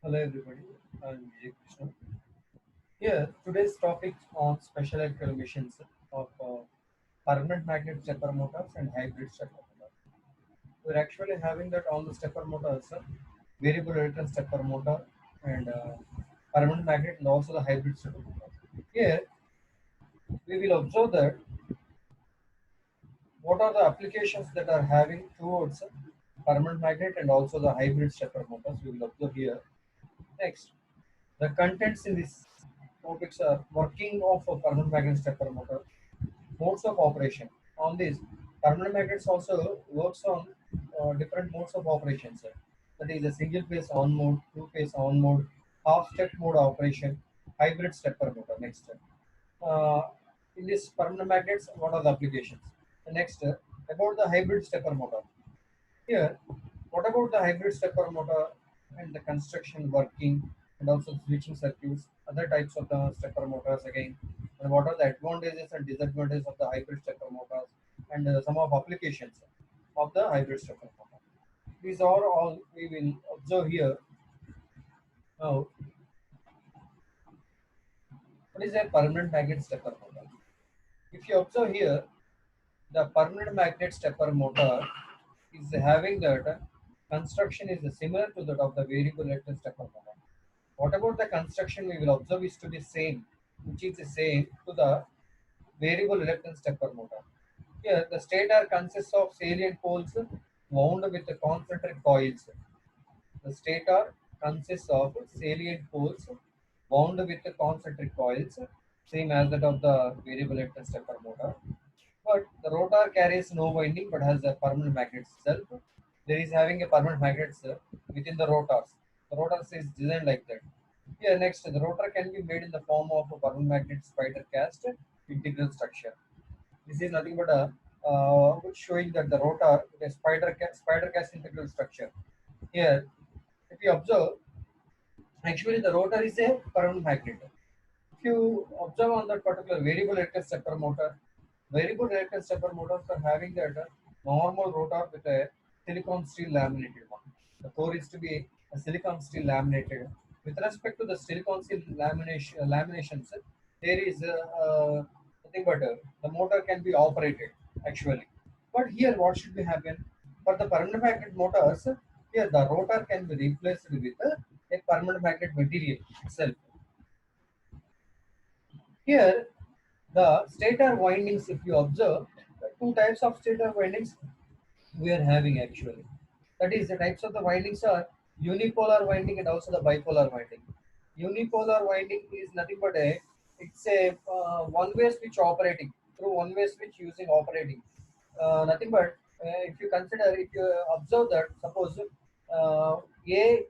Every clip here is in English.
Hello everybody, I'm Vijay Krishna. Here, today's topic on special electrical machines of permanent magnet stepper motors and hybrid stepper motors. We're actually having that all the stepper motors, variable electrical stepper motor and permanent magnet and also the hybrid stepper motor. Here, we will observe that what are the applications that are having towards permanent magnet and also the hybrid stepper motors. We will observe here. Next, the contents in these topics are working of a permanent magnet stepper motor, modes of operation. On this, permanent magnets also works on different modes of operations. That is a single phase on mode, two phase on mode, half step mode operation, hybrid stepper motor. Next, uh, in this permanent magnets, what are the applications? The next, about the hybrid stepper motor. Here, what about the hybrid stepper motor and the construction working and also switching circuits, other types of the stepper motors again, and what are the advantages and disadvantages of the hybrid stepper motors and some of applications of the hybrid stepper motor. These are all we will observe here. Now, what is a permanent magnet stepper motor? If you observe here, the permanent magnet stepper motor is having that construction is similar to that of the variable electric stepper motor. What about the construction we will observe is to be same, which is the same to the variable reluctance stepper motor. Here, the stator consists of salient poles wound with the concentric coils. The stator consists of salient poles wound with the concentric coils, same as that of the variable reluctance stepper motor. But the rotor carries no winding but has a permanent magnet itself. There is having a permanent magnet within the rotors. The rotors is designed like that. Here next, the rotor can be made in the form of a permanent magnet spider cast integral structure. This is nothing but a showing that the rotor with a spider cast integral structure. Here, if you observe, actually the rotor is a permanent magnet. If you observe on that particular variable electric stepper motor, variable electric stepper motors are having that normal rotor with a silicon steel laminated one. The core is to be a silicon steel laminated. With respect to the silicon steel laminations, there is nothing but the motor can be operated actually. But here, what should be happen for the permanent magnet motors? Here, the rotor can be replaced with a permanent magnet material itself. Here, the stator windings, if you observe, the two types of stator windings we are having actually. That is, the types of the windings are unipolar winding and also the bipolar winding. Unipolar winding is nothing but it's a one-way switch operating through one-way switch using operating. Nothing but if you observe that suppose A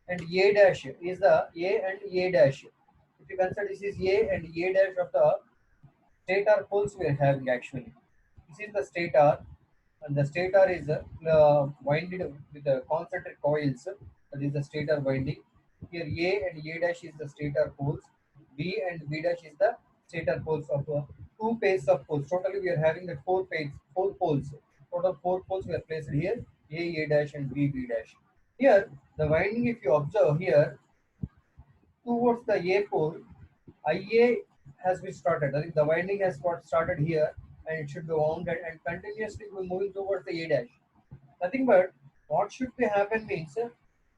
and A dash is the A and A dash. If you consider this is A and A dash of the stator poles we are having actually. This is the stator, and the stator is winded with the concentric coils. That is the stator winding. Here A and A dash is the stator poles. B and B dash is the stator poles of two pairs of poles. Totally we are having the four poles. Total four poles we are placed here. A dash and B dash. Here the winding, if you observe here, towards the A pole, IA has been started. I think the winding has got started here and it should be wounded and continuously be moving towards the A dash. Nothing but what should be happen means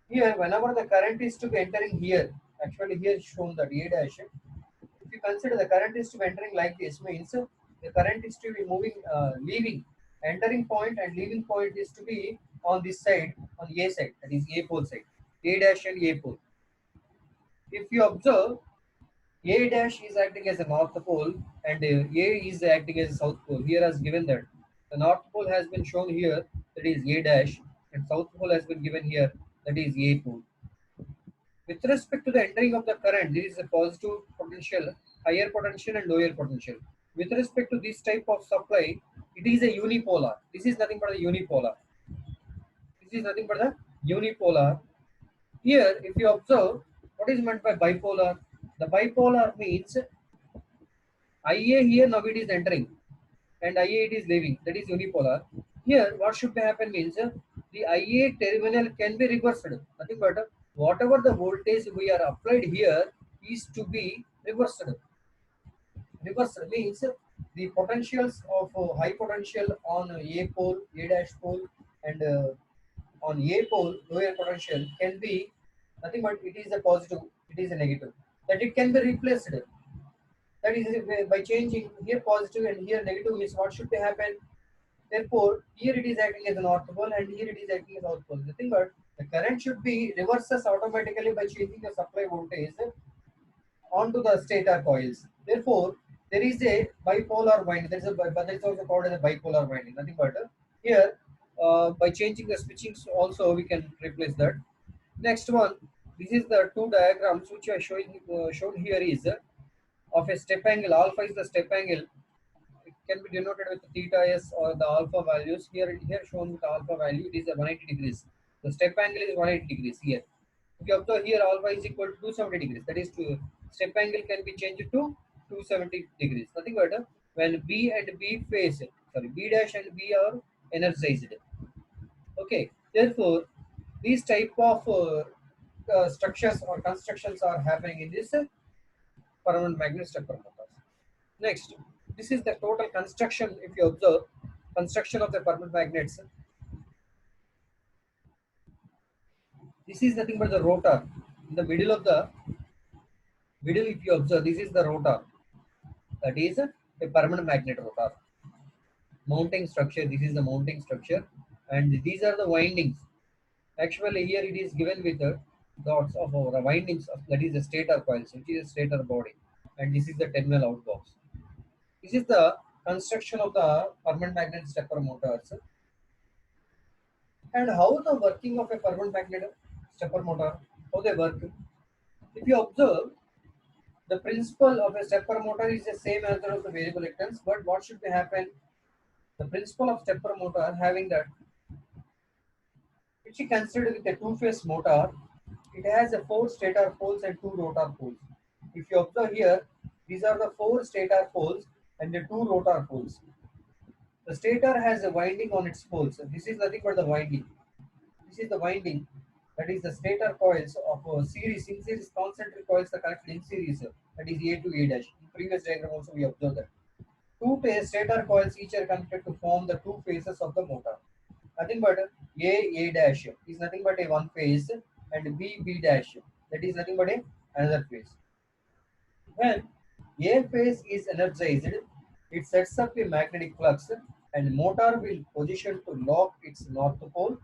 here whenever the current is to be entering here, actually here is shown that A dash. If you consider the current is to be entering like this means the current is to be moving, leaving, entering point and leaving point is to be on this side, on the A side, that is A pole side, A dash and A pole. If you observe, A dash is acting as a north pole and A is acting as a south pole. Here has given that the north pole has been shown here, that is A dash, and south pole has been given here, that is A pole. With respect to the entering of the current, there is a positive potential, higher potential and lower potential. With respect to this type of supply, it is a unipolar. This is nothing but a unipolar. This is nothing but a unipolar. Here, if you observe, what is meant by bipolar? The bipolar means IA here now it is entering and IA it is leaving. That is unipolar. Here, what should happen means the IA terminal can be reversed. Nothing but whatever the voltage we are applied here is to be reversed. Reversed means the potentials of high potential on A pole, A dash pole, and on A pole, lower potential can be nothing but it is a positive, it is a negative. That it can be replaced. That is by changing here positive and here negative means what should be happen. Therefore, here it is acting as a north pole and here it is acting as south pole. Nothing but the current should be reverses automatically by changing the supply voltage onto the stator coils. Therefore, there is a bipolar winding. There is a but it's also called as a bipolar winding. Nothing but here by changing the switchings also we can replace that. Next one, this is the two diagrams which I showing shown here is of a step angle. Alpha is the step angle. It can be denoted with theta s or the alpha values. Here shown with alpha value, it is a 180 degrees. The step angle is 180 degrees here. If you observe here, alpha is equal to 270 degrees. That is, step angle can be changed to 270 degrees. Nothing but when B and B phase, sorry, B dash and B are energized. Okay. Therefore, these type of structures or constructions are happening in this permanent magnet stepper motors. Next, this is the total construction. If you observe construction of the permanent magnets, this is nothing but the rotor. In the middle, if you observe, this is the rotor. That is a permanent magnet rotor. Mounting structure. This is the mounting structure, and these are the windings. Actually, here it is given with the dots of our windings. That is the stator coils, which is a stator body, and this is the terminal outbox. This is the construction of the permanent magnet stepper motors. And how the working of a permanent magnet stepper motor, how they work. If you observe, the principle of a stepper motor is the same as that of the variable reactance, but what should be happen? The principle of stepper motor having that, which is considered with a two-phase motor, it has a four stator poles and two rotor poles. If you observe here, these are the four stator poles and the two rotor poles. The stator has a winding on its poles. This is nothing but the winding. This is the winding, that is the stator coils of a series, in series concentric coils are connected in series, that is A to A dash. In previous diagram also we observed that. Two stator coils each are connected to form the two phases of the motor. Nothing but A dash is nothing but a one phase and B dash, that is nothing but a another phase. When A phase is energized, it sets up a magnetic flux and motor will position to lock its north pole.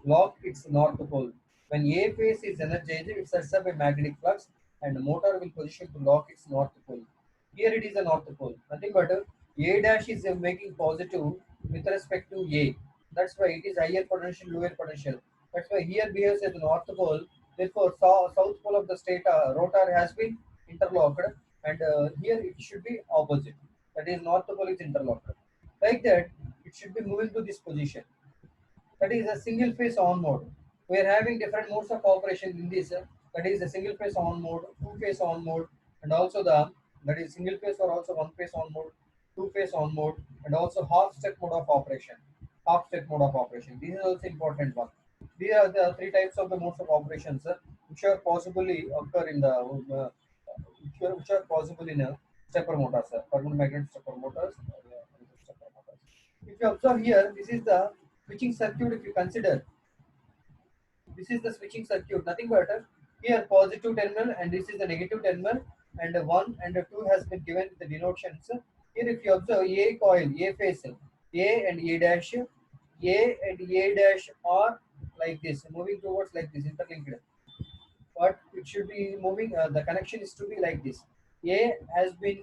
When A phase is energized, it sets up a magnetic flux and the motor will position to lock its north pole. Here it is a north pole. Nothing but A dash is making positive with respect to A. That's why it is higher potential, lower potential. That's why here behaves as the north pole. Therefore, south pole of the stator rotor has been interlocked, and here it should be opposite. That is, north pole is interlocked. Like that, it should be moving to this position. That is a single phase on mode. We are having different modes of operation in this. That is a single phase on mode, two phase on mode, and also the that is single phase or also one phase on mode, two phase on mode, and also half step mode of operation. Half step mode of operation. This is also important one. These are the three types of the modes of operations which are possibly occur in the which are possible in a stepper motors, permanent magnet stepper motors. Stepper motors. If you observe here, this is the switching circuit. If you consider, this is the switching circuit, nothing but here positive terminal and this is the negative terminal, and 1 and 2 has been given the denotations. Here if you observe A coil, A phase, A and A dash, A and A dash are like this, moving towards like this, interlinked. But it should be moving, the connection is to be like this. A has been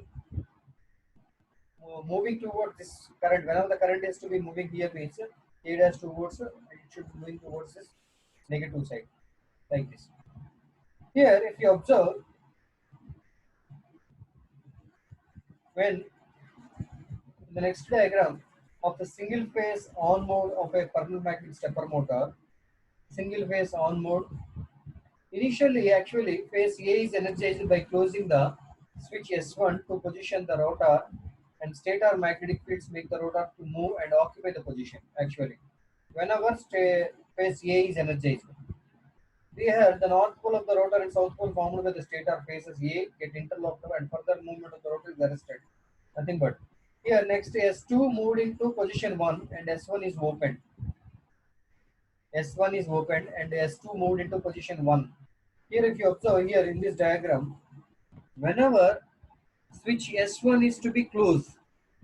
moving towards this current. Whenever the current is to be moving here means A dash towards, it should be moving towards this negative side, like this. Here, if you observe, when in the next diagram of the single phase on mode of a permanent magnet stepper motor, single phase on mode. Initially, actually, phase A is energized by closing the switch S1 to position the rotor, and stator magnetic fields make the rotor to move and occupy the position. Actually, whenever phase A is energized, Here, the north pole of the rotor and south pole formed by the stator faces A get interlocked and further movement of the rotor is arrested. Nothing but. Here, next S2 moved into position 1 and S1 is opened. S1 is opened and S2 moved into position 1. Here, if you observe here in this diagram, whenever switch S1 is to be closed,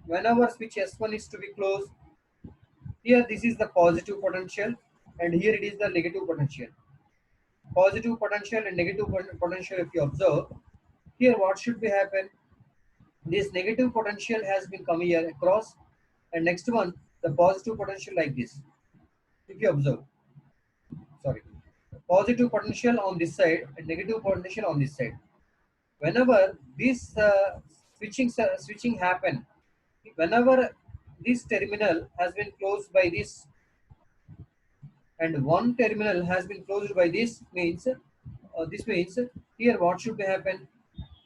whenever switch S1 is to be closed, here this is the positive potential and here it is the negative potential. Positive potential and negative potential, if you observe, here what should be happen? This negative potential has been come here across and next one, the positive potential like this. If you observe, sorry, positive potential on this side and negative potential on this side. Whenever this switching happen, whenever this terminal has been closed by this and one terminal has been closed by this means here what should happen,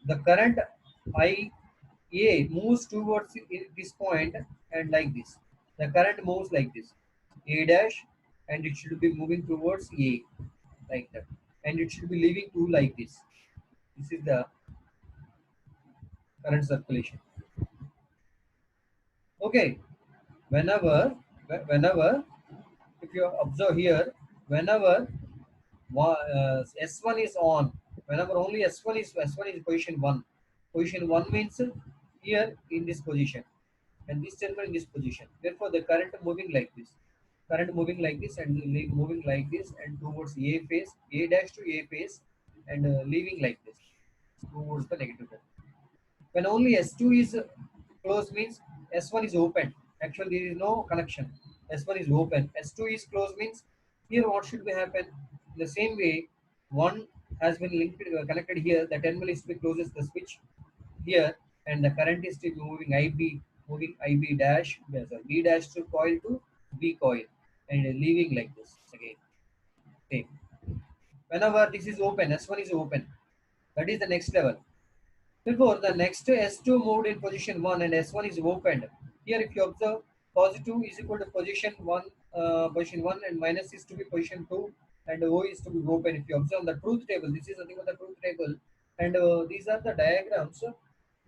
the current IA moves towards this point and like this, the current moves like this, A dash, and it should be moving towards A like that, and it should be leaving 2 like this is the current circulation. Okay, whenever whenever if you observe here, whenever S1 is on, whenever only S1 is position 1. Position 1 means here in this position and this terminal in this position. Therefore, the current moving like this. Current moving like this and moving like this and towards A phase, A dash to A phase and leaving like this towards the negative terminal. When only S2 is closed means S1 is open. Actually, there is no connection. S1 is open. S2 is closed means here what should be happen? In the same way, one has been linked connected here. The terminal is to be closes the switch here, and the current is to be moving IB dash, B dash to coil to B coil, and leaving like this again. Same. Whenever this is open, S1 is open. That is the next level. Therefore, the next S2 moved in position 1 and S1 is opened. Here, if you observe, positive is equal to position 1 and minus is to be position 2 and O is to be open. If you observe the truth table, this is nothing but the truth table. And these are the diagrams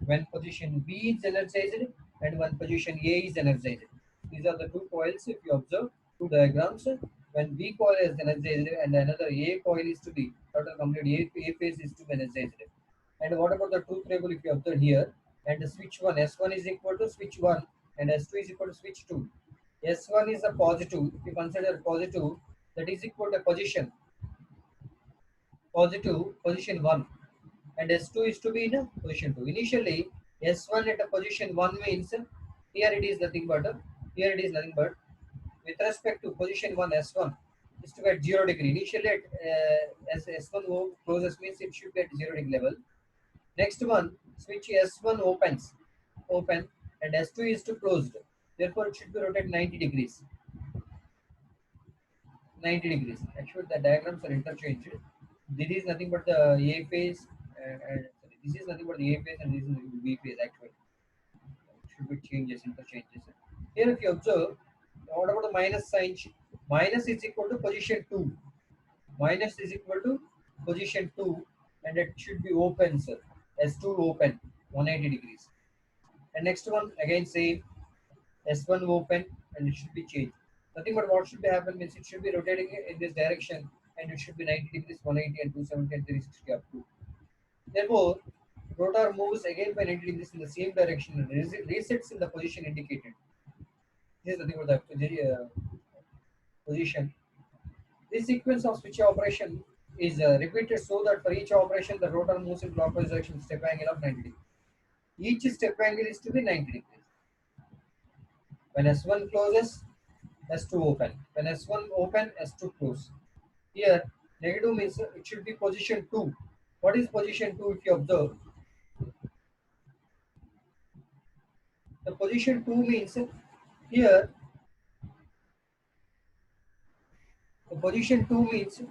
when position B is energized and when position A is energized. These are the two coils. If you observe two diagrams, when B coil is energized and another A coil is to be total complete A phase is to be energized. And what about the truth table if you observe here? And the switch 1, S1 is equal to switch 1 and S2 is equal to switch 2. S1 is a positive, if you consider positive, that is equal to position 1 and S2 is to be in a position 2. Initially, S1 at a position 1 means here it is nothing but with respect to position 1 S1 is to be at 0 degree. Initially at as S1 closes means it should be at 0 degree level. Next one, switch S1 open, and S2 is to closed. Therefore, it should be rotated 90 degrees. 90 degrees. Actually, the diagrams are interchanged. This is nothing but the A phase, and this is nothing but the A phase, and this is the B phase. Actually, it should be changes, interchanges. Here, if you observe, what about the minus sign? Minus is equal to position 2. Minus is equal to position 2, and it should be open, sir. S2 open, 180 degrees. And next one again same, S1 open and it should be changed. Nothing but what should be happen means it should be rotating in this direction and it should be 90 degrees, 180 and 270 and 360 up to. Therefore, rotor moves again by 90 degrees in the same direction and resets in the position indicated. This is nothing but the position. This sequence of switch operation is repeated so that for each operation the rotor moves in clockwise direction step angle of 90 degrees. Each step angle is to be 90 degrees. When S1 closes, S2 open. When S1 open, S2 close. Here, negative means it should be position 2. What is position 2 if you observe? The position 2 means here, the position 2 means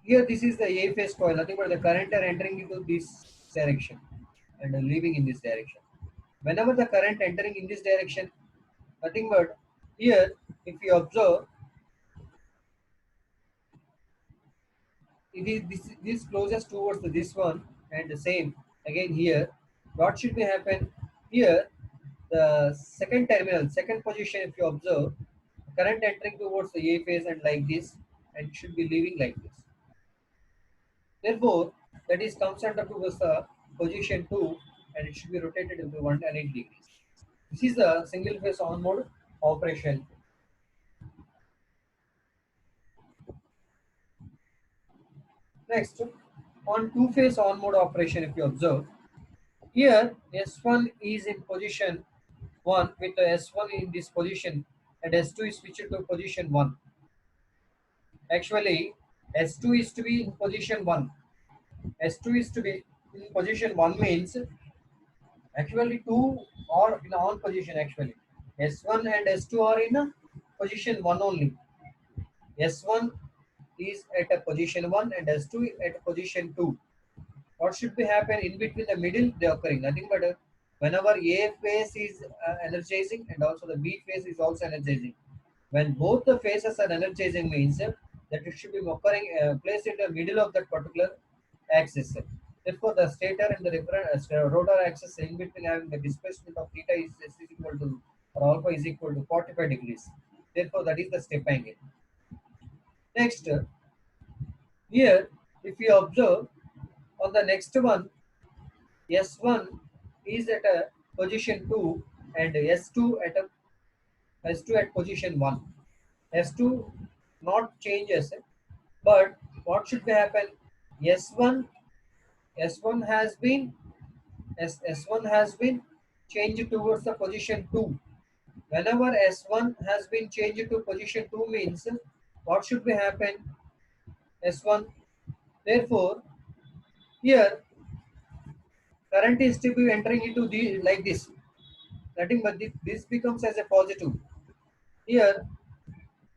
here this is the A phase coil, nothing but the current are entering into this direction and leaving in this direction. Whenever the current entering in this direction, nothing but here, if you observe, it is this closest towards this one, and the same again here. What should be happen here? The second terminal, second position, if you observe, current entering towards the A phase and like this, and should be leaving like this. Therefore, that is comes under towards the position 2, and it should be rotated into 180 degrees. This is the single phase on mode operation. Next, on two phase on mode operation, if you observe, here S1 is in position 1 with the S1 in this position, and S2 is switched to position 1. Actually, S2 is to be in position 1. S2 is to be in position 1 means actually 2 are in on position actually. S1 and S2 are in a position 1 only. S1 is at a position 1 and S2 at a position 2. What should be happen in between the middle? They are occurring nothing but whenever A phase is energizing and also the B phase is also energizing. When both the phases are energizing means that it should be occurring placed in the middle of that particular axis. Therefore, the stator and the rotor axis in between having the displacement of theta is equal to or alpha is equal to 45 degrees. Therefore, that is the step angle. Next, here if you observe on the next one, S1 is at a position 2 and S2 at a S2 at position 1. S2 not changes, but what should be happen? S1 S1 has been S1 has been changed towards the position 2. Whenever S1 has been changed to position 2 means what should be happen? S1. Therefore, here current is to be entering into the like this. Nothing but this becomes as a positive. Here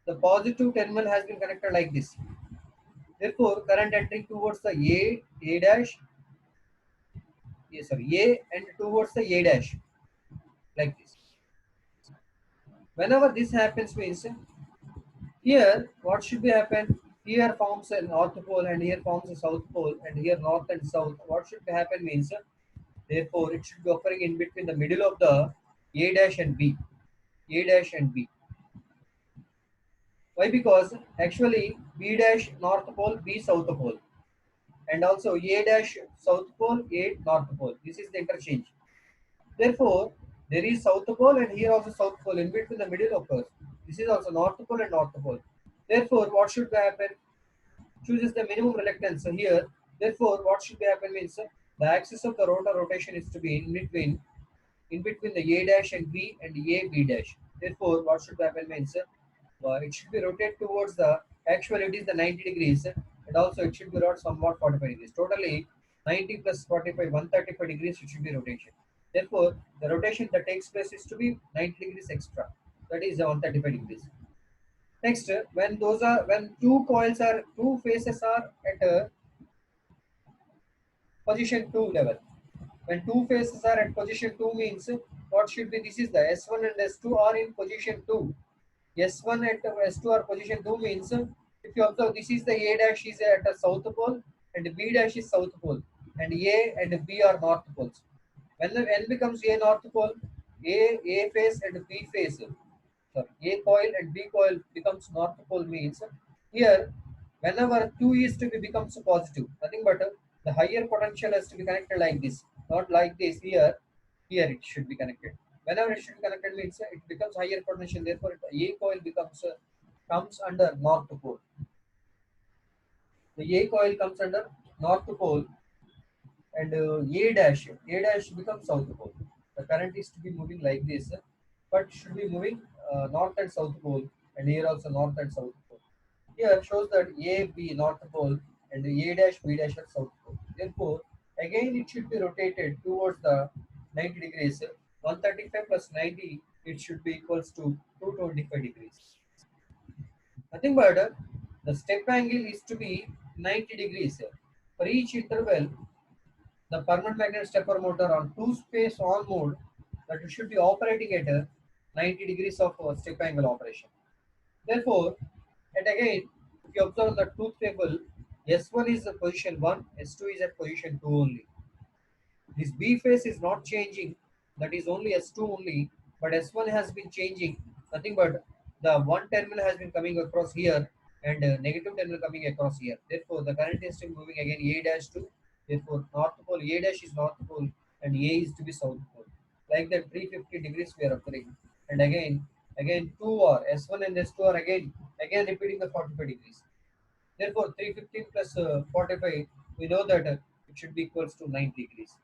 the positive terminal has been connected like this. Therefore, current entering towards the A dash, yes, sorry, A and towards the A dash like this. Whenever this happens means here what should be happen? Here forms a north pole and here forms a south pole and here north and south. What should be happen means therefore it should be occurring in between the middle of the A dash and B. A dash and B. Why? Because actually B dash north pole, B south pole, and also A dash south pole, A north pole. This is the interchange. Therefore, there is south pole and here also south pole in between the middle occurs. This is also north pole and north pole. Therefore, what should happen? Chooses the minimum reluctance here. Therefore, what should be happen means the axis of the rotor rotation is to be in between the A dash and B and A B dash. Therefore, what should happen means it should be rotated towards the actual it is the 90 degrees and also it should be rotated somewhat 45 degrees. Totally 90 plus 45 135 degrees it should be rotation. Therefore, the rotation that takes place is to be 90 degrees extra. That is 135 degrees. Next, when two faces are at a position 2 level. When two faces are at position 2 means what should be this is the S1 and S2 are in position 2. S1 and S2 are position 2 means if you observe this is the A dash is at a south pole and B dash is south pole and A and B are north poles. When the N becomes A north pole, A phase and B phase, sorry, A coil and B coil becomes north pole means here whenever 2 is to be becomes positive, nothing but the higher potential has to be connected like this, not like this here. Here it should be connected. Whenever it should be connected means it becomes higher potential. Therefore, A coil becomes comes under north pole. The A coil comes under north pole and A dash becomes south pole. The current is to be moving like this, but should be moving north and south pole, and here also north and south pole. Here shows that A B north pole and A dash B dash are south pole. Therefore, again it should be rotated towards the 90 degrees. 135 plus 90 it should be equals to 225 degrees. Nothing but the step angle is to be 90 degrees. For each interval, the permanent magnet stepper motor on two phase on mode that it should be operating at 90 degrees of step angle operation. Therefore, and again, if you observe the truth table, S1 is at position 1, S2 is at position 2 only. This B phase is not changing, that is only S2 only, but S1 has been changing, nothing but the one terminal has been coming across here and negative terminal coming across here. Therefore, the current is still moving again A dash to, therefore, north pole, A dash is north pole and A is to be south pole. Like that 350 degrees we are occurring. And again 2 are S1 and S2 are again repeating the 45 degrees. Therefore, 315 plus 45, we know that it should be equals to 90 degrees,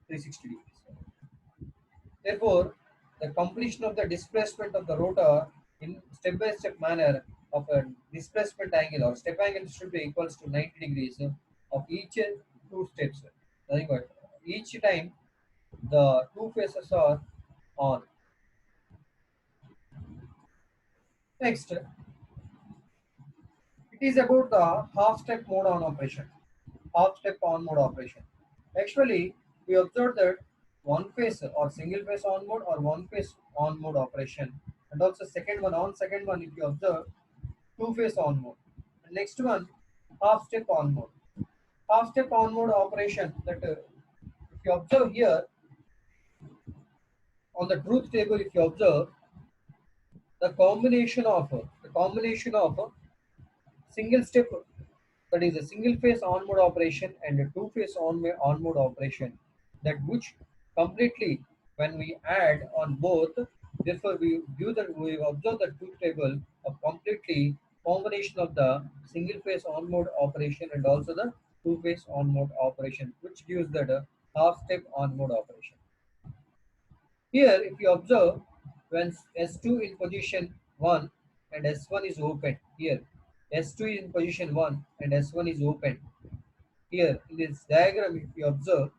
360 degrees. Therefore, the completion of the displacement of the rotor in step-by-step manner of a displacement angle or step angle should be equals to 90 degrees of each two steps. Nothing but each time the two phases are on. Next, it is about the half step mode on operation. Half step on mode operation. Actually, we observed that one phase or single phase on mode or one phase on mode operation, and also second one if you observe two phase on mode. And next one half step on mode. Half step on mode operation that if you observe here on the truth table, if you observe the combination of single step, that is a single phase on mode operation and a two phase on mode operation, that which completely when we add on both, therefore we observe the truth table of completely combination of the single phase on mode operation and also the two phase on mode operation, which gives that half step on mode operation. Here, if you observe, when S2 in position 1 and S1 is open, here S2 is in position 1 and S1 is open. Here in this diagram, if you observe,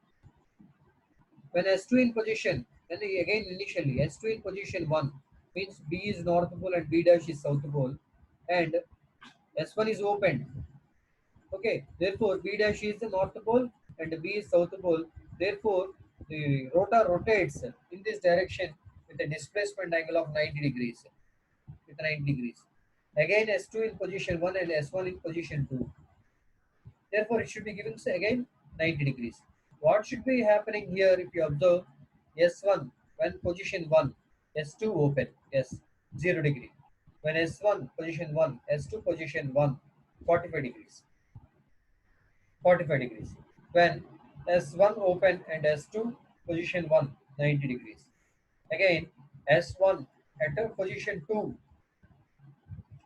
when S2 in position, then again initially S2 in position 1 means B is north pole and B dash is south pole, and S1 is open. Okay, therefore B dash is the north pole and B is south pole. Therefore, the rotor rotates in this direction with a displacement angle of 90 degrees. With 90 degrees. Again, S2 in position 1 and S1 in position 2. Therefore, it should be given say, again 90 degrees. What should be happening here if you observe S1 when position 1, S2 open, yes, 0 degree. When S1 position 1, S2 position 1, 45 degrees. 45 degrees. When S1 open and S2 position 1, 90 degrees. Again, S1 at a position 2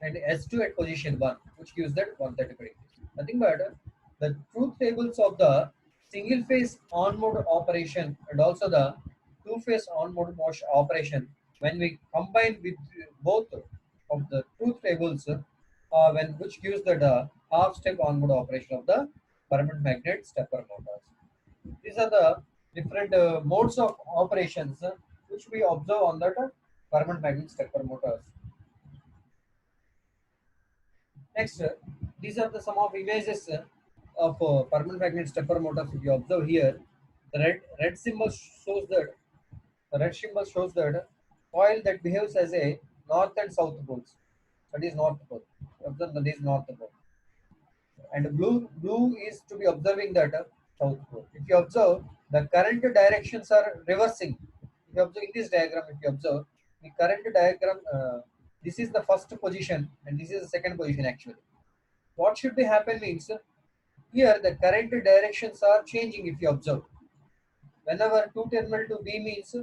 and S2 at position 1, which gives that 135 degrees. Nothing but the truth tables of the single phase on mode operation and also the two phase on mode motion operation, when we combine with both of the truth tables, when which gives that half step on mode operation of the permanent magnet stepper motors. These are the different modes of operations which we observe on that permanent magnet stepper motors. Next, these are the some of images of permanent magnet stepper motors. If you observe here, the red symbol shows that coil that behaves as a north and south poles. That is north pole. Observe that is north pole, and blue is to be observing that south pole. If you observe, the current directions are reversing. If you observe in this diagram, if you observe the current diagram, this is the first position and this is the second position actually. What should be happen means here the current directions are changing. If you observe, whenever two terminal to B means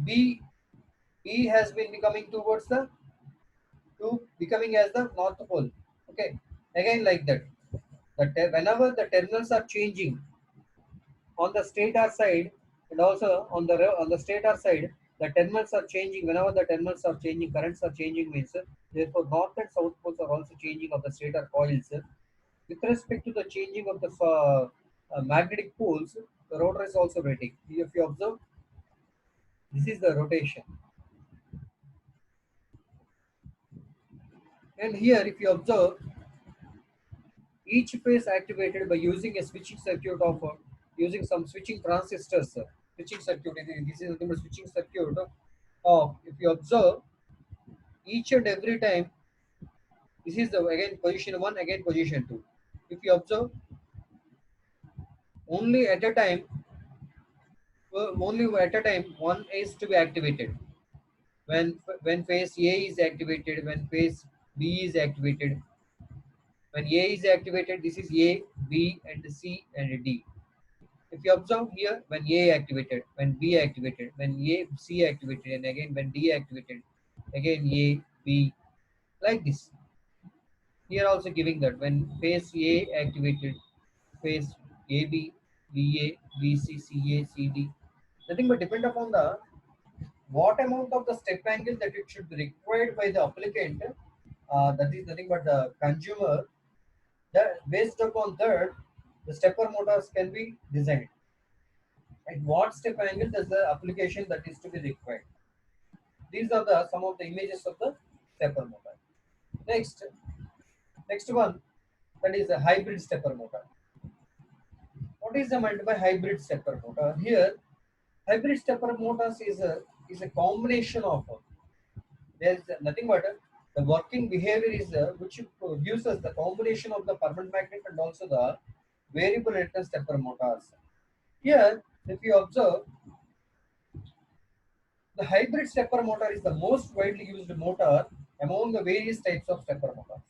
B B has been becoming towards the to becoming as the north pole. Okay, again like that. Whenever the terminals are changing on the stator side and also on the stator side, the terminals are changing. Whenever the terminals are changing, currents are changing means therefore north and south poles are also changing of the stator coils. With respect to the changing of the magnetic poles, the rotor is also rotating. If you observe, this is the rotation. And here, if you observe, each phase activated by using a switching circuit of using some switching transistors. Switching circuit. This is the switching circuit. If you observe, each and every time This is the again position 1, again position 2. If you observe, only at a time, only at a time one is to be activated. When phase A is activated, when phase B is activated. When A is activated, this is A, B, and C and D. If you observe here, when A activated, when B activated, when A, C activated, and again when D activated, again A, B, like this. Here also giving that when phase A activated, phase AB, BA, BC, CA, CD, nothing but depend upon the what amount of the step angle that it should be required by the applicant. That is nothing but the consumer. That based upon that, the stepper motors can be designed. At what step angle does the application that is to be required? These are the some of the images of the stepper motor. Next, next one, that is a hybrid stepper motor. What is the meant by hybrid stepper motor? Here, hybrid stepper motors is a combination of there is nothing but the working behavior is which gives us the combination of the permanent magnet and also the variable return stepper motors. Here, if you observe, the hybrid stepper motor is the most widely used motor among the various types of stepper motors.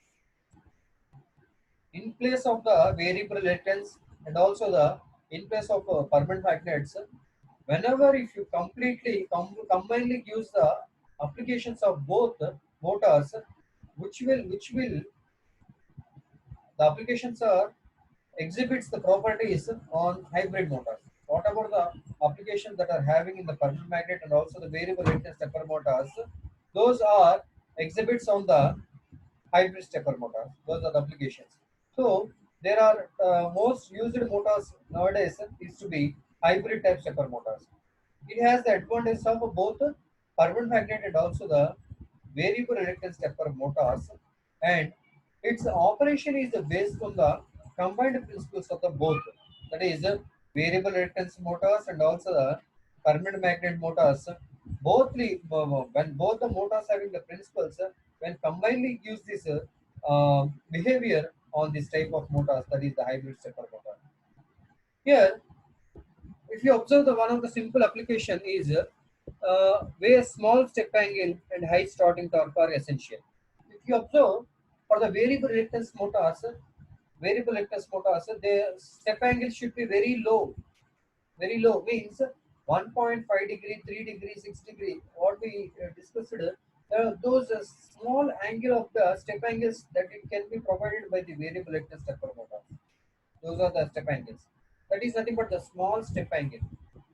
In place of the variable reluctance and also the in place of permanent magnets, whenever if you completely combinedly use the applications of both motors, which will the applications are exhibits the properties on hybrid motors. What about the applications that are having in the permanent magnet and also the variable reluctance stepper motors? Those are exhibits on the hybrid stepper motors. Those are the applications. So there are most used motors nowadays is to be hybrid type stepper motors. It has the advantage of both permanent magnet and also the variable reluctance stepper motors, and its operation is based on the combined principles of the both. That is variable reluctance motors and also the permanent magnet motors. When both the motors having the principles, when combinedly use this behavior on this type of motors, that is the hybrid stepper motor. Here, if you observe the one of the simple application is where small step angle and high starting torque are essential. If you observe for the variable reluctance motors, the step angle should be very low. Very low means 1.5 degree, 3 degree, 6 degree. What we discussed, those small angle of the step angles that it can be provided by the variable reluctance stepper motor. Those are the step angles. That is nothing but the small step angle.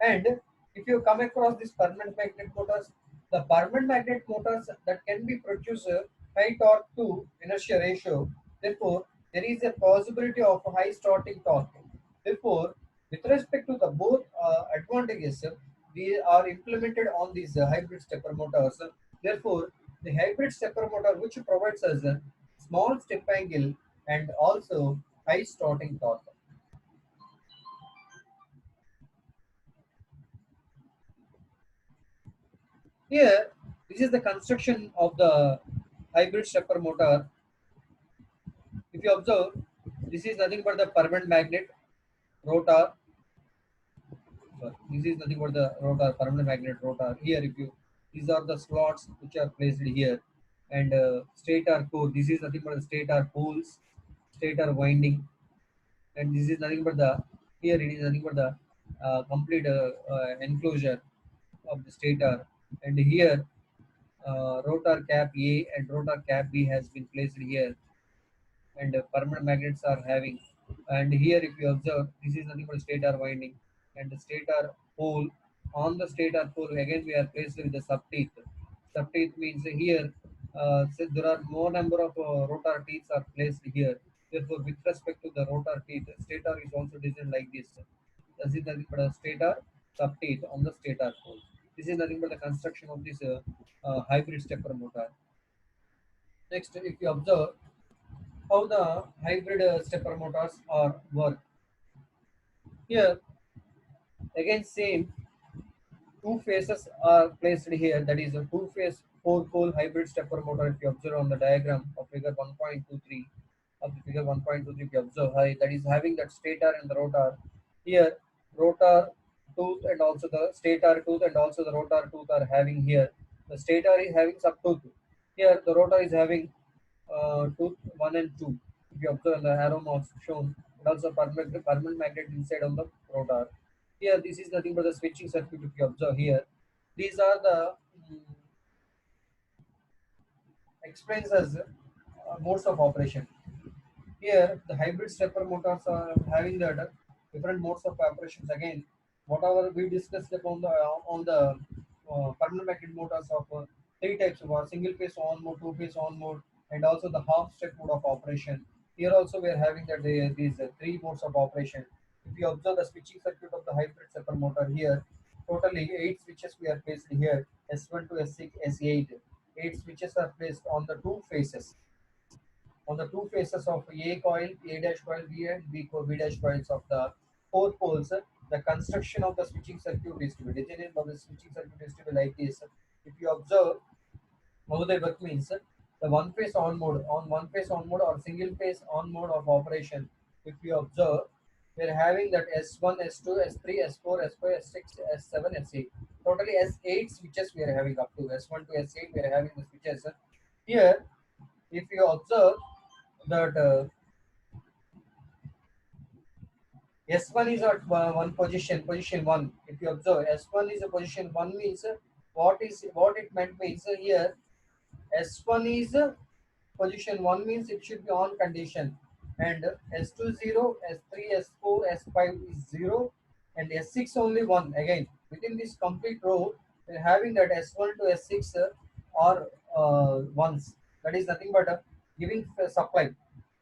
And if you come across these permanent magnet motors, the permanent magnet motors that can be produce a high torque to inertia ratio. Therefore, there is a possibility of a high starting torque. Therefore, with respect to the both advantages, we are implemented on these hybrid stepper motors. Therefore, the hybrid stepper motor which provides us a small step angle and also high starting torque. Here, this is the construction of the hybrid stepper motor. If you observe, this is nothing but the permanent magnet rotor. Sorry, this is nothing but the rotor, permanent magnet rotor. Here, if you these are the slots which are placed here, and stator core. This is nothing but the stator poles, stator winding, and this is nothing but the here it is nothing but the complete enclosure of the stator, and here rotor cap A and rotor cap B has been placed here, and permanent magnets are having. And here, if you observe, this is nothing but stator winding and the stator pole. On the stator pole, again we are placed with the subteeth. Subteeth means here, so there are more number of rotor teeth are placed here. Therefore, with respect to the rotor teeth, stator is also designed like this. This is nothing but a stator subteeth on the stator pole. This is nothing but the construction of this hybrid stepper motor. Next, if you observe how the hybrid stepper motors are work. Here, again same two phases are placed here. That is a two phase four-pole hybrid stepper motor. If you observe on the diagram of figure 1.23, of the figure 1.23, if you observe, that is having that stator and the rotor. Here, rotor tooth and also the stator tooth and also the rotor tooth are having here. The stator is having some tooth. Here, the rotor is having tooth 1 and 2. If you observe the arrow marks shown, and also permanent magnet inside on the rotor. Here, this is nothing but the switching circuit. If you observe here, these are the explains as modes of operation. Here, the hybrid stepper motors are having the different modes of operations. Again, whatever we discussed upon the permanent magnet motors of three types of single phase on mode, two phase on mode, and also the half step mode of operation. Here also we are having that these three modes of operation. If you observe the switching circuit of the hybrid stepper motor here, totally eight switches we are placed here: S1 to S6, S8. Eight switches are placed on the two faces of A coil, A dash coil, B and B dash coils of the four poles. The construction of the switching circuit is to be designated by the switching circuit is to be like this. If you observe how they work means the one phase on mode or single phase on mode of operation. If you observe, we are having that S1, S2, S3, S4, S5, S6, S7, S8. Totally S8 switches we are having up to S1 to S8 we are having the switches. Here, if you observe that S1 is at one position, position one. If you observe, S1 is a position one means what it meant means here S1 is position one means it should be on condition, and S2 0, S3, S4, S5 is 0, and S6 only one. Again, within this complete row, we're having that S1 to S6 are ones. That is nothing but giving supply.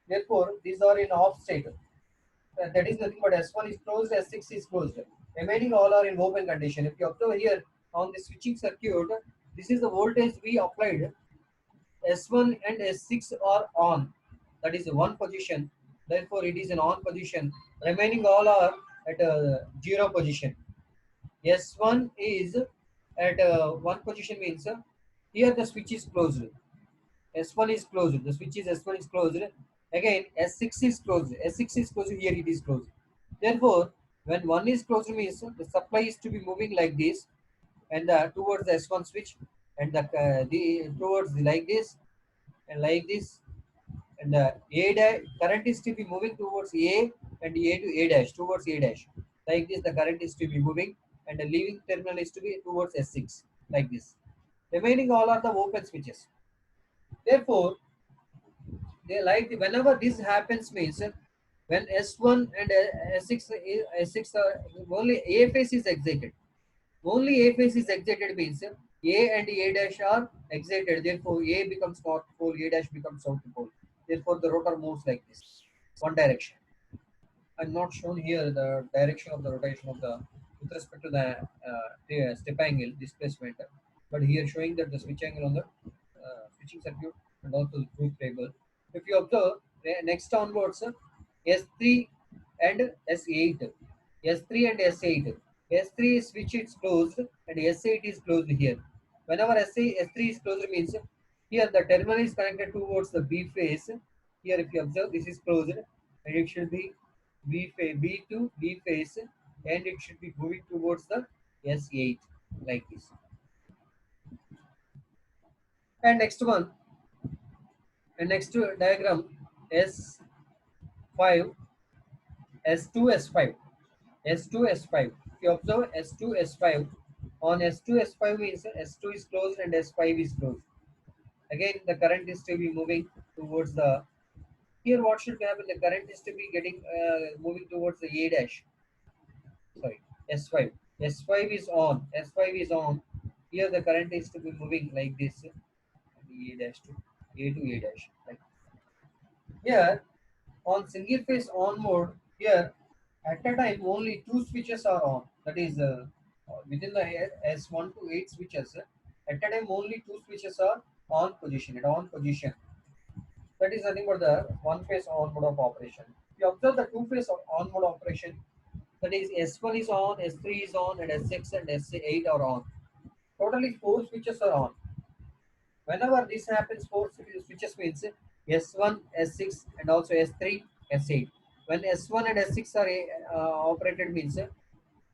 Therefore, these are in off state. That is nothing but S1 is closed, S6 is closed. Remaining all are in open condition. If you observe here on the switching circuit, this is the voltage we applied. S1 and S6 are on. That is one position. Therefore, it is an on position. Remaining all are at zero position. S1 is at one position means here the switch is closed. S1 is closed. The switch is S1 is closed. Again, S6 is closed. S6 is closed. Here it is closed. Therefore, when one is closed means the supply is to be moving like this, and towards the S1 switch, and the towards like this and like this, and the A dash current is to be moving towards A and A to A dash towards A dash. Like this, the current is to be moving, and the leaving terminal is to be towards S6 like this. Remaining all are the open switches. Therefore, they like whenever this happens means when S1 and S6 S6 only A phase is excited. Only A phase is excited means A and A dash are excited. Therefore, A becomes north pole, A dash becomes south pole. Therefore, the rotor moves like this, one direction. I'm not shown here the direction of the rotation of the with respect to the step angle displacement, but here showing that the switch angle on the switching circuit and also the truth table. If you observe next onwards, S3 and S8, S3 and S8. S3 switch is closed and S8 is closed here. Whenever S3 is closed means here the terminal is connected towards the B phase. Here if you observe this is closed and it should be B to B phase, and it should be moving towards the S8 like this. And next one, and next diagram S5, S2, S5, S2, S5. If you observe S2, S5, on S2, S5 means S2 is closed and S5 is closed. Again, the current is to be moving towards the. Here, what should happen? The current is to be getting moving towards the A dash. Sorry, S5. S5 is on. S5 is on. Here, the current is to be moving like this. A dash to A dash. Like here, on single phase on mode, here at a time only two switches are on. That is within the S1 to 8 switches. At a time only two switches are on position. At on position. That is nothing but the one phase on mode of operation. If you observe the two phase on mode operation, that is S1 is on, S3 is on, and S6 and S8 are on. Totally four switches are on. Whenever this happens, four switches means S1, S6, and also S3, S8. When S1 and S6 are operated means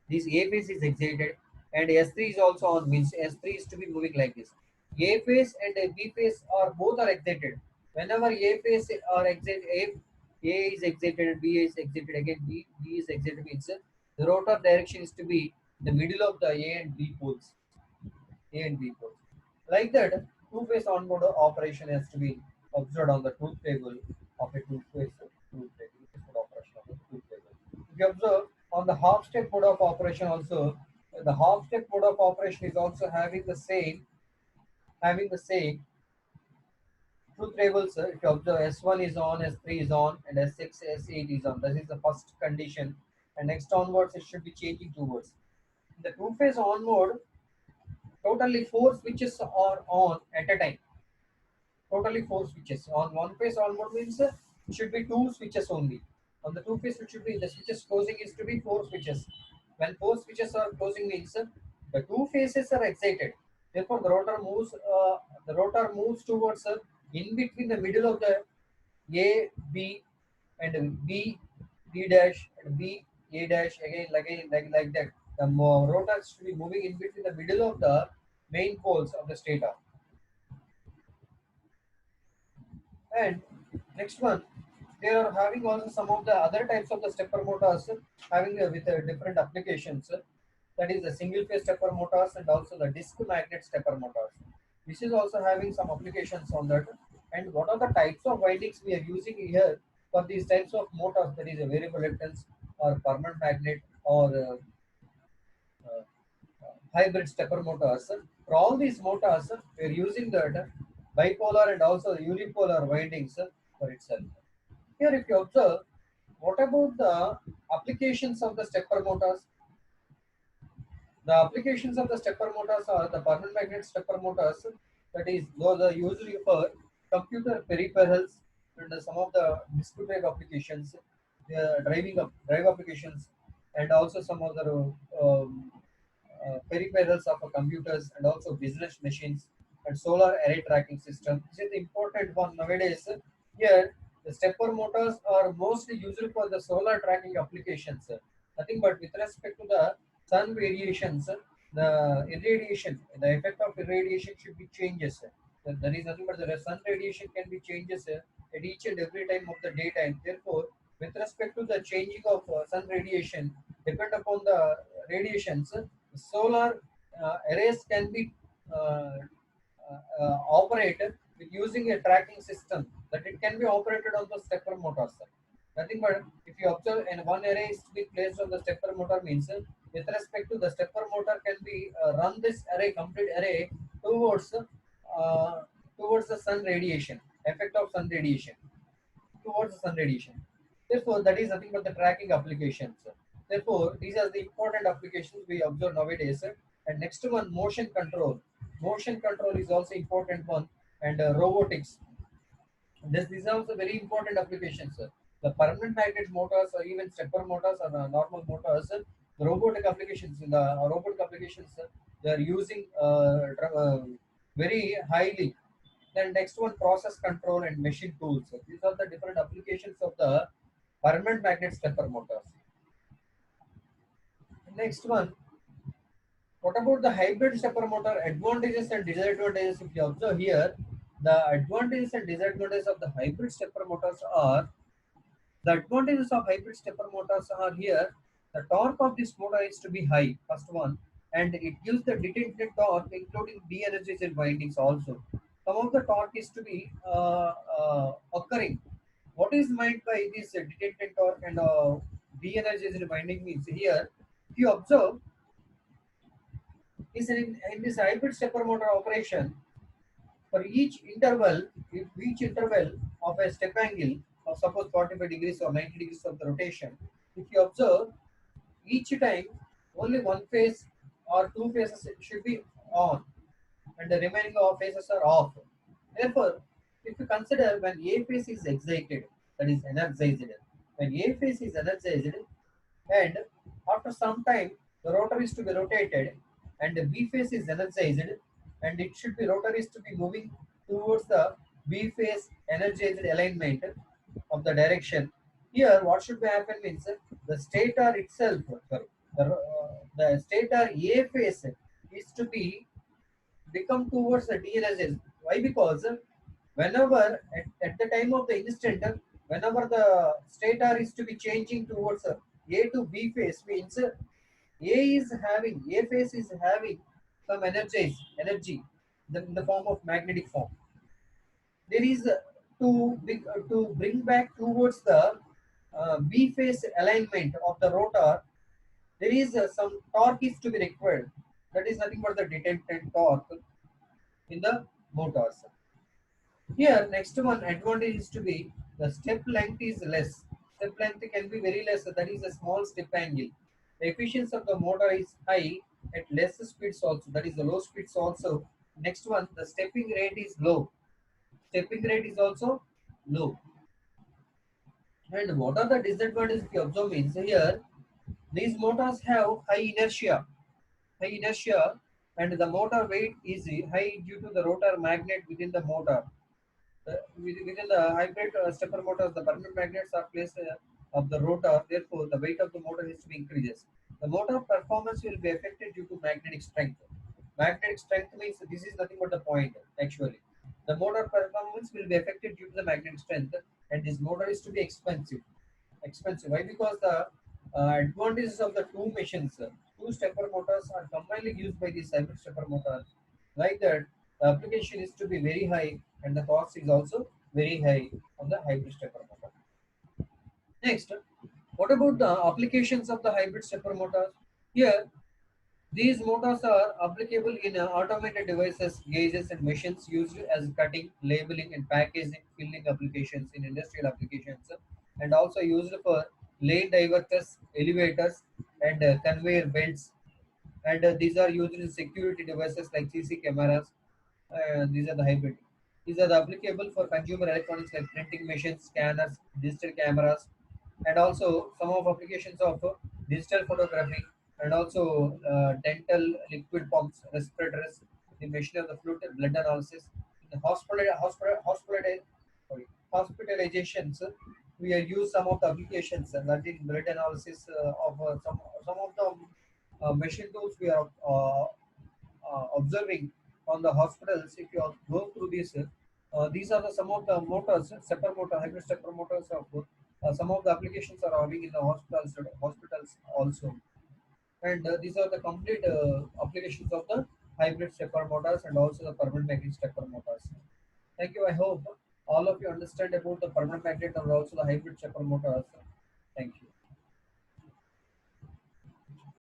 this A phase is excited and S3 is also on means S3 is to be moving like this. A phase and B phase are both are excited. Whenever A phase are excited, A is excited and B is excited again. B is excited means the rotor direction is to be in the middle of the A and B poles. A and B poles. Like that, two-phase onboard operation has to be observed on the truth table of a two-phase truth table. Mode operation of the truth table. If you observe on the half-step mode of operation also, the half-step mode of operation is also having the same truth tables. If you observe S1 is on, S3 is on, and S6, S8 is on. This is the first condition. And next onwards, it should be changing towards. In the two-phase on mode, totally four switches are on at a time. Totally four switches. On one phase on mode means it should be two switches only. On the two phase it should be the switches closing is to be four switches. When four switches are closing means the two phases are excited. Therefore the rotor moves towards in between the middle of the A, B and B, B dash and B, A dash again like that. The rotor should be moving in between the middle of the main poles of the stator. And next one, they are having also some of the other types of the stepper motors having with different applications. That is the single phase stepper motors and also the disc magnet stepper motors. This is also having some applications on that. And what are the types of windings we are using here for these types of motors? That is a variable reluctance or permanent magnet or uh, hybrid stepper motors. For all these motors, we are using the bipolar and also unipolar windings for itself. Here, if you observe, what about the applications of the stepper motors? The applications of the stepper motors are the permanent magnet stepper motors. That is, those are usually for computer peripherals and some of the discrete drive applications, the drive applications, and also some other peripherals of computers and also business machines and solar array tracking system. This is the important one nowadays. Here, the stepper motors are mostly used for the solar tracking applications. Nothing but with respect to the sun radiations, the irradiation, the effect of irradiation should be changes. There is nothing but the sun radiation can be changes at each and every time of the daytime. Therefore, with respect to the changing of sun radiation, depend upon the radiations, solar arrays can be uh, operated with using a tracking system that it can be operated on the stepper motors. Nothing but if you observe and one array is to be placed on the stepper motor means with respect to the stepper motor can be run this array complete array towards towards the sun radiation effect of sun radiation towards the sun radiation. Therefore, that is nothing but the tracking applications. Therefore, these are the important applications we observe nowadays. And next one, motion control. Motion control is also important one, and robotics. These are also very important applications. The permanent magnet motors or even stepper motors or normal motors, the robotic applications in the robotic applications, they are using very highly. Then next one, process control and machine tools. These are the different applications of the permanent magnet stepper motors. Next one, what about the hybrid stepper motor advantages and disadvantages? If you observe here, the advantages and disadvantages of the hybrid stepper motors are the advantages of hybrid stepper motors are here. The torque of this motor is to be high, first one, and it gives the detented torque, including de-energized windings also. Some of the torque is to be occurring. What is meant by this detented torque and de-energized winding means here, if you observe, is in this hybrid stepper motor operation, for each interval of a step angle of suppose 45 degrees or 90 degrees of the rotation, if you observe each time only one phase or two phases should be on and the remaining of phases are off. Therefore, if you consider when A phase is excited, that is energized, when A phase is energized and after some time the rotor is to be rotated and the B phase is energized, and it should be rotor is to be moving towards the B phase energized alignment of the direction. Here, what should be happen means the stator itself, sorry, the stator A phase is to be become towards the DLSS. Why? Because whenever at the time of the instant, whenever the stator is to be changing towards A to B phase means A phase is having some energy in the form of magnetic form. There is to bring back towards the B phase alignment of the rotor. There is some torque is to be required. That is nothing but the detention torque in the motors. Here, next one advantage is to be the step length is less. Step length can be very less. That is a small step angle. The efficiency of the motor is high at less speeds also. That is the low speeds also. Next one, the stepping rate is low. Stepping rate is also low. And what are the disadvantages if you observe means here these motors have high inertia, and the motor weight is high due to the rotor magnet within the motor. Within the hybrid stepper motors, the permanent magnets are placed of the rotor. Therefore, the weight of the motor is to be increases. The motor performance will be affected due to magnetic strength. Magnetic strength means this is nothing but the point actually. The motor performance will be affected due to the magnetic strength, and this motor is to be expensive. Expensive. Why? Because the advantages of the two machines, two stepper motors are commonly used by these hybrid stepper motors. Like that, the application is to be very high and the cost is also very high on the hybrid stepper motor. Next, what about the applications of the hybrid stepper motors? Here, these motors are applicable in automated devices, gauges, and machines used as cutting, labeling, and packaging, filling applications in industrial applications, and also used for lane diverters, elevators, and conveyor belts. And these are used in security devices like CC cameras. These are the hybrid. These are the applicable for consumer electronics like printing machines, scanners, digital cameras, and also some of applications of digital photography, and also dental liquid pumps, respirators, the machine of the fluid blood analysis, in sorry, hospitalizations. We use some of the applications that is blood analysis of some of the machine tools we are observing on the hospitals. If you go through this, these are the some of the motors, stepper motor, hybrid stepper motors of some of the applications are having in the hospitals also. And these are the complete applications of the hybrid stepper motors and also the permanent magnet stepper motors. Thank you. I hope all of you understand about the permanent magnet and also the hybrid stepper motors. Thank you.